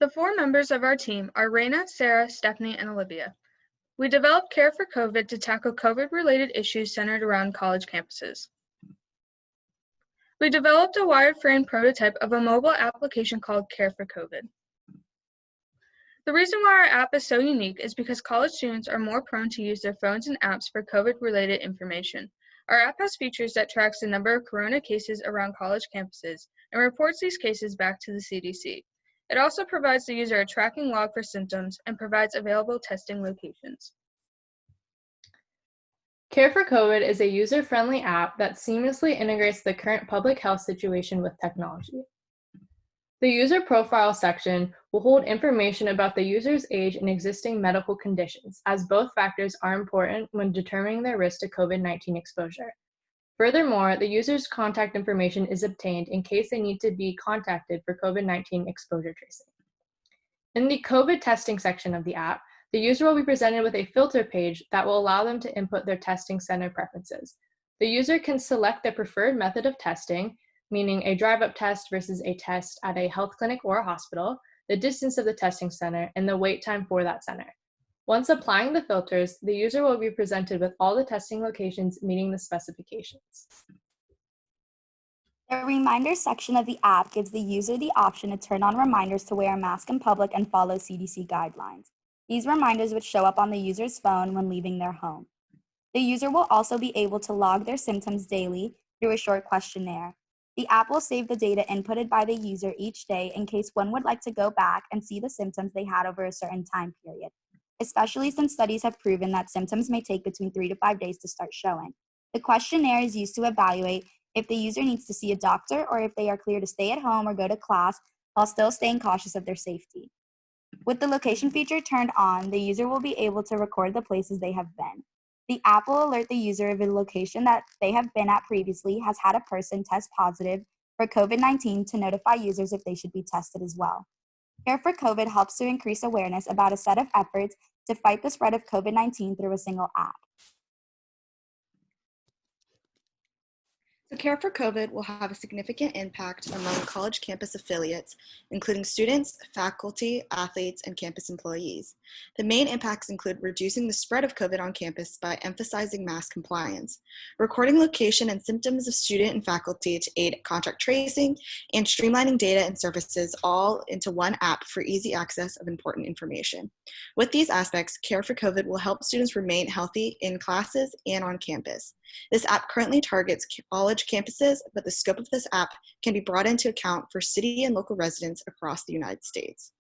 The 4 members of our team are Raina, Sarah, Stephanie, and Olivia. We developed CARE4COVID to tackle COVID-related issues centered around college campuses. We developed a wireframe prototype of a mobile application called CARE4COVID. The reason why our app is so unique is because college students are more prone to use their phones and apps for COVID-related information. Our app has features that tracks the number of corona cases around college campuses and reports these cases back to the CDC. It also provides the user a tracking log for symptoms and provides available testing locations. CARE4COVID is a user-friendly app that seamlessly integrates the current public health situation with technology. The user profile section will hold information about the user's age and existing medical conditions, as both factors are important when determining their risk to COVID-19 exposure. Furthermore, the user's contact information is obtained in case they need to be contacted for COVID-19 exposure tracing. In the COVID testing section of the app, the user will be presented with a filter page that will allow them to input their testing center preferences. The user can select their preferred method of testing, meaning a drive-up test versus a test at a health clinic or a hospital, the distance of the testing center, and the wait time for that center. Once applying the filters, the user will be presented with all the testing locations meeting the specifications. The Reminders section of the app gives the user the option to turn on reminders to wear a mask in public and follow CDC guidelines. These reminders would show up on the user's phone when leaving their home. The user will also be able to log their symptoms daily through a short questionnaire. The app will save the data inputted by the user each day in case one would like to go back and see the symptoms they had over a certain time period, especially since studies have proven that symptoms may take between 3 to 5 days to start showing. The questionnaire is used to evaluate if the user needs to see a doctor or if they are clear to stay at home or go to class while still staying cautious of their safety. With the location feature turned on, the user will be able to record the places they have been. The app will alert the user of a location that they have been at previously has had a person test positive for COVID-19 to notify users if they should be tested as well. CARE4COVID helps to increase awareness about a set of efforts to fight the spread of COVID-19 through a single app. So CARE4COVID will have a significant impact among college campus affiliates, including students, faculty, athletes, and campus employees. The main impacts include reducing the spread of COVID on campus by emphasizing mask compliance, recording location and symptoms of student and faculty to aid contact tracing, and streamlining data and services all into one app for easy access of important information. With these aspects, CARE4COVID will help students remain healthy in classes and on campus. This app currently targets college campuses, but the scope of this app can be brought into account for city and local residents across the United States.